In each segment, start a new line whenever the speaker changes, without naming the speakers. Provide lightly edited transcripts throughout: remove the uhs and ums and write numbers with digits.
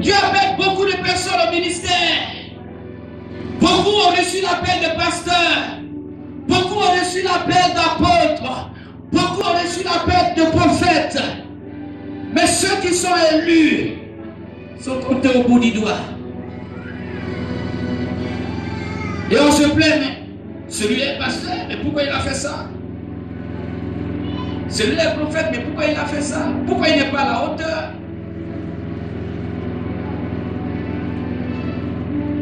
Dieu appelle beaucoup de personnes au ministère. Beaucoup ont reçu l'appel de pasteur. Beaucoup ont reçu l'appel d'apôtre. Beaucoup ont reçu l'appel de prophète. Mais ceux qui sont élus sont comptés au bout du doigt. Et on se plaint, mais celui-là est pasteur, mais pourquoi il a fait ça? Celui-là est prophète, mais pourquoi il a fait ça? Pourquoi il n'est pas à la hauteur?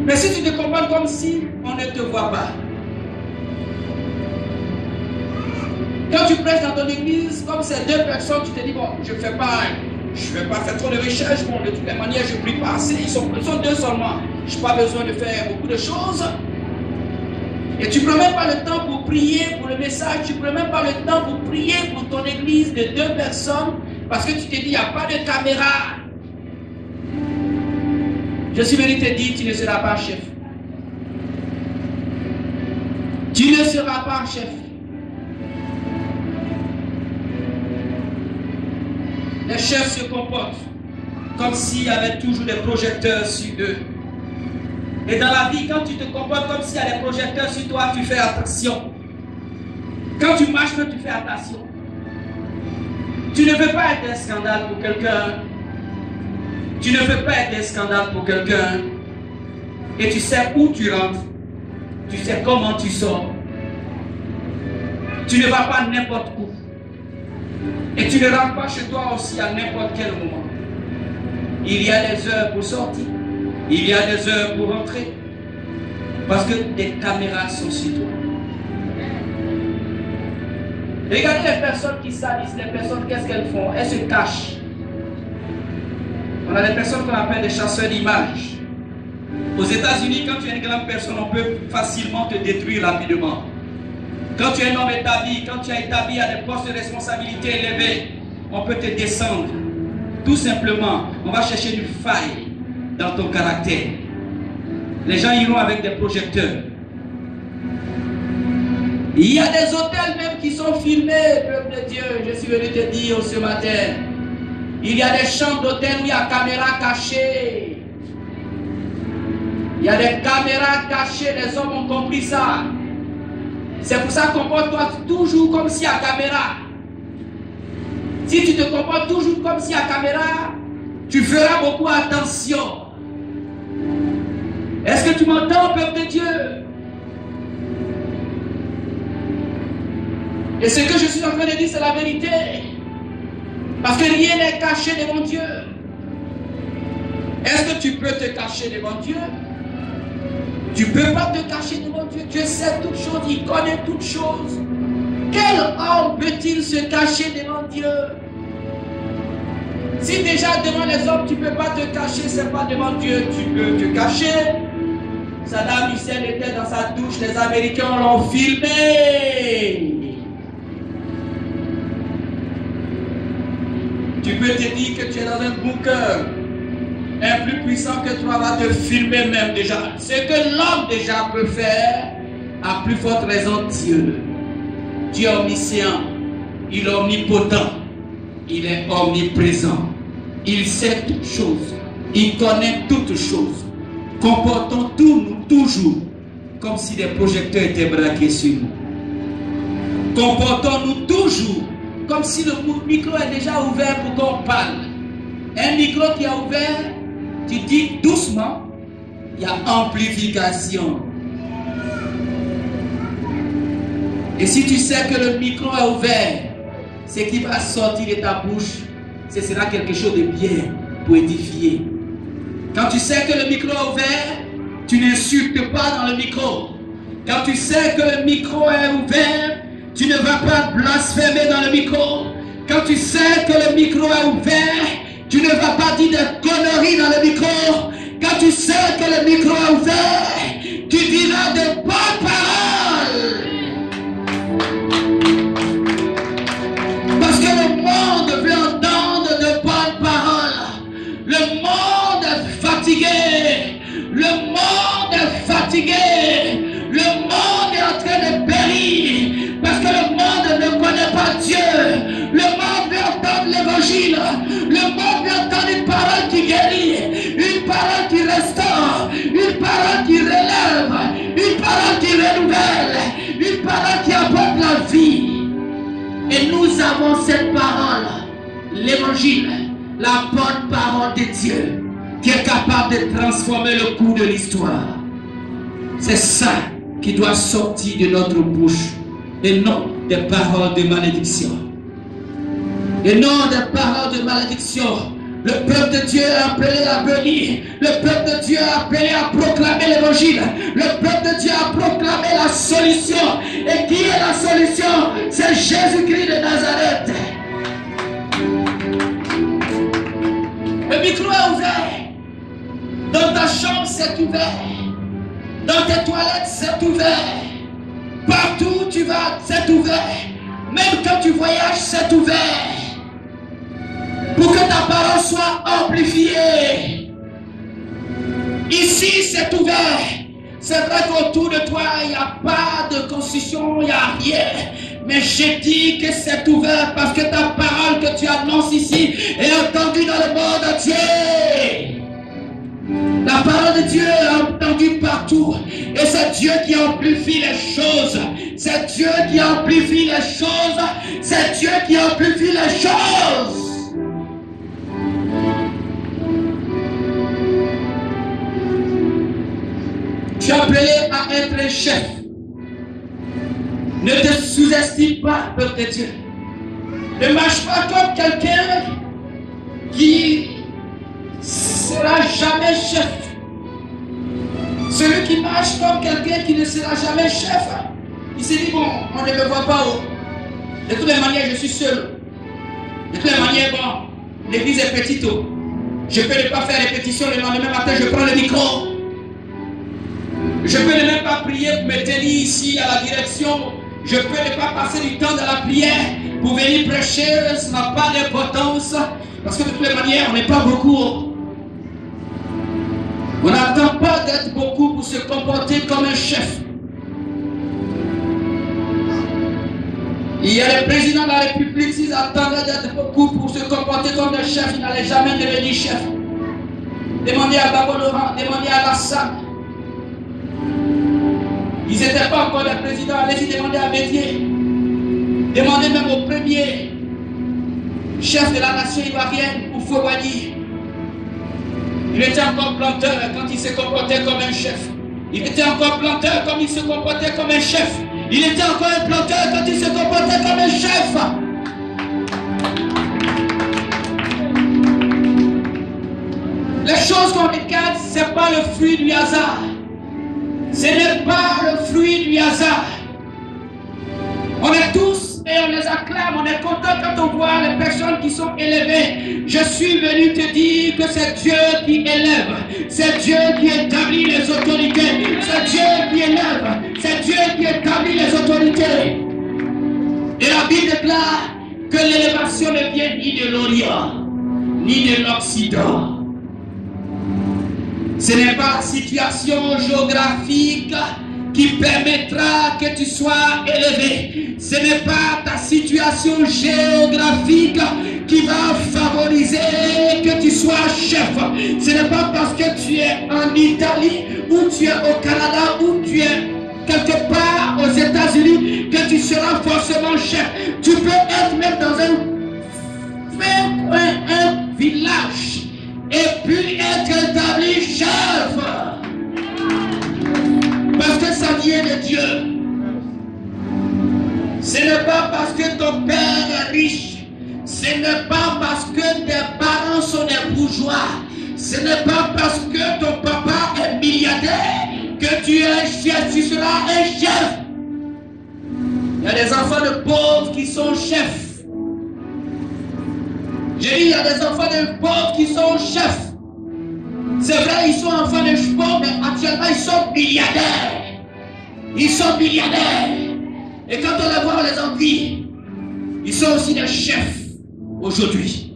Mais si tu te comportes comme si on ne te voit pas. Quand tu prêches dans ton église, comme ces deux personnes, tu te dis, bon, je ne vais pas faire trop de recherches, bon, de toutes les manières, je ne prie pas assez, ils sont deux seulement. Je n'ai pas besoin de faire beaucoup de choses. Et tu ne prends même pas le temps pour prier pour le message, tu ne prends même pas le temps pour prier pour ton église de deux personnes, parce que tu te dis, il n'y a pas de caméra. Je suis venu te dire, tu ne seras pas chef. Tu ne seras pas chef. Les chefs se comportent comme s'il y avait toujours des projecteurs sur eux. Et dans la vie, quand tu te comportes comme s'il y a des projecteurs sur toi, tu fais attention. Quand tu marches, tu fais attention. Tu ne veux pas être un scandale pour quelqu'un. Tu ne veux pas être un scandale pour quelqu'un. Et tu sais où tu rentres. Tu sais comment tu sors. Tu ne vas pas n'importe où. Et tu ne rentres pas chez toi aussi à n'importe quel moment. Il y a des heures pour sortir. Il y a des heures pour rentrer. Parce que des caméras sont sur toi. Regardez les personnes qui salissent, les personnes, qu'est-ce qu'elles font? Elles se cachent. On a des personnes qu'on appelle des chasseurs d'images. Aux États-Unis, quand tu es une grande personne, on peut facilement te détruire rapidement. Quand tu es un homme établi, quand tu es établi à des postes de responsabilité élevés, on peut te descendre. Tout simplement, on va chercher une faille dans ton caractère. Les gens iront avec des projecteurs. Il y a des hôtels même qui sont filmés, peuple de Dieu. Je suis venu te dire ce matin. Il y a des chambres d'hôtel où il y a caméras cachées. Il y a des caméras cachées, les hommes ont compris ça. C'est pour ça qu'on comporte-toi toujours comme s'il y a caméra. Si tu te comportes toujours comme s'il y a caméra, tu feras beaucoup attention. Est-ce que tu m'entends, peuple de Dieu? Et ce que je suis en train de dire, c'est la vérité. Parce que rien n'est caché devant Dieu. Est-ce que tu peux te cacher devant Dieu? Tu ne peux pas te cacher devant Dieu. Dieu sait toutes choses, il connaît toutes choses. Quel homme peut-il se cacher devant Dieu? Si déjà devant les hommes tu ne peux pas te cacher, ce n'est pas devant Dieu, tu peux te cacher. Saddam Hussein était dans sa douche, les Américains l'ont filmé. Tu peux te dire que tu es dans un bunker. Un plus puissant que toi va te filmer même déjà. Ce que l'homme déjà peut faire, à plus forte raison Dieu. Dieu est omniscient, il est omnipotent, il est omniprésent. Il sait toutes choses, il connaît toutes choses. Comportons-nous toujours comme si des projecteurs étaient braqués sur nous. Comportons-nous toujours comme si le micro est déjà ouvert pour qu'on parle. Un micro qui est ouvert, tu dis doucement, il y a amplification. Et si tu sais que le micro est ouvert, ce qui va sortir de ta bouche, ce sera quelque chose de bien pour édifier. Quand tu sais que le micro est ouvert, tu n'insultes pas dans le micro. Quand tu sais que le micro est ouvert, tu ne vas pas blasphémer dans le micro. Quand tu sais que le micro est ouvert, tu ne vas pas dire des conneries dans le micro. Quand tu sais que le micro est ouvert, tu diras de bonnes paroles. Parce que le monde veut entendre de bonnes paroles. Le monde est fatigué. Le monde est fatigué. Le monde est en train de périr. Parce que le monde ne connaît pas Dieu. Le monde veut entendre l'évangile. Le monde veut entendre une parole qui guérit. Une nous avons cette parole, l'évangile, la bonne parole de Dieu, qui est capable de transformer le cours de l'histoire. C'est ça qui doit sortir de notre bouche, et non des paroles de malédiction. Et non des paroles de malédiction. Le peuple de Dieu est appelé à venir. Le peuple de Dieu est appelé à proclamer l'évangile. Le peuple de Dieu a proclamé la solution. Et qui est la solution? C'est Jésus-Christ de Nazareth. Le micro est ouvert. Dans ta chambre, c'est ouvert. Dans tes toilettes, c'est ouvert. Partout où tu vas, c'est ouvert. Même quand tu voyages, c'est ouvert. Pour que ta parole soit amplifiée. Ici, c'est ouvert. C'est vrai qu'autour de toi, il n'y a pas de construction, il n'y a rien. Mais je dis que c'est ouvert parce que ta parole que tu annonces ici est entendue dans le monde entier. La parole de Dieu est entendue partout. Et c'est Dieu qui amplifie les choses. C'est Dieu qui amplifie les choses. C'est Dieu qui amplifie les choses. Tu es appelé à être un chef. Ne te sous-estime pas, peuple de Dieu. Ne marche pas comme quelqu'un qui sera jamais chef. Celui qui marche comme quelqu'un qui ne sera jamais chef, il s'est dit, bon, on ne me voit pas haut. De toutes les manières, je suis seul. De toutes les manières, bon, l'église est petite. Je peux ne pas faire répétition le lendemain matin, je prends le micro. Je peux ne même pas prier pour me tenir ici à la direction. Je peux ne pas passer du temps dans la prière pour venir prêcher. Ça n'a pas d'importance. Parce que de toutes les manières, on n'est pas beaucoup. On n'attend pas d'être beaucoup pour se comporter comme un chef. Il y a les présidents de la République, s'ils attendaient d'être beaucoup pour se comporter comme un chef, ils n'allaient jamais devenir chef. Demandez à Babo Laurent, demandez à Lassane. Ils n'étaient pas encore les présidents. Allez-y demander à Bédier. Demandez même au premier chef de la nation ivoirienne, pour Fouabadi. Il était encore planteur quand il se comportait comme un chef. Il était encore planteur comme il se comportait comme un chef. Il était encore un planteur quand il se comportait comme un chef. Les choses qu'on regarde, ce n'est pas le fruit du hasard. Ce n'est pas le fruit du hasard. On est tous et on les acclame, on est content quand on voit les personnes qui sont élevées. Je suis venu te dire que c'est Dieu qui élève, c'est Dieu qui établit les autorités, c'est Dieu qui élève, c'est Dieu qui établit les autorités. Et la Bible déclare que l'élévation ne vient ni de l'Orient, ni de l'Occident. Ce n'est pas la situation géographique qui permettra que tu sois élevé. Ce n'est pas ta situation géographique qui va favoriser que tu sois chef. Ce n'est pas parce que tu es en Italie ou tu es au Canada ou tu es quelque part aux États-Unis que tu seras forcément chef. Tu peux être même dans un village et puis être établi chef. Parce que ça vient de Dieu. Ce n'est pas parce que ton père est riche. Ce n'est pas parce que tes parents sont des bourgeois. Ce n'est pas parce que ton papa est milliardaire que tu es un chef. Tu seras un chef. Il y a des enfants de pauvres qui sont chefs. J'ai dit, il y a des enfants de pauvres qui sont chefs. C'est vrai, ils sont enfants de pauvres, mais actuellement, ils sont milliardaires. Ils sont milliardaires. Et quand on les voit, on les envie. Ils sont aussi des chefs aujourd'hui.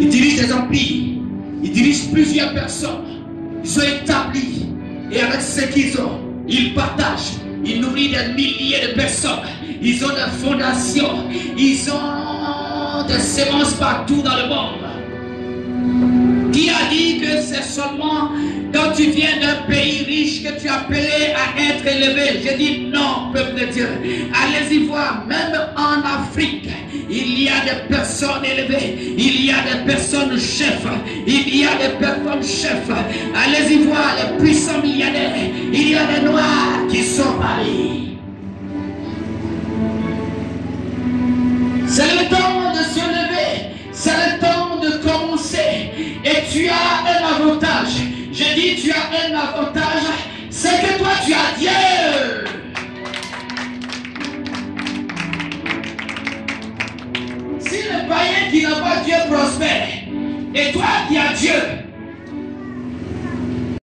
Ils dirigent des empires. Ils dirigent plusieurs personnes. Ils sont établis. Et avec ce qu'ils ont, ils partagent. Ils nourrissent des milliers de personnes. Ils ont des fondations. Ils ont des semences partout dans le monde. Qui a dit que c'est seulement quand tu viens d'un pays riche que tu es appelé à être élevé? Je dis non, peuple de Dieu. Allez-y voir, même en Afrique, a des personnes élevées, il y a des personnes chefs, il y a des personnes chefs. Allez-y voir les puissants millionnaires. Il y a des noirs qui sont mariés. C'est le temps de se lever, c'est le temps de commencer. Et tu as un avantage. Je dis, tu as un avantage, c'est que toi tu as Dieu. Si le païen qui n'a pas Dieu prospère, et toi qui as Dieu,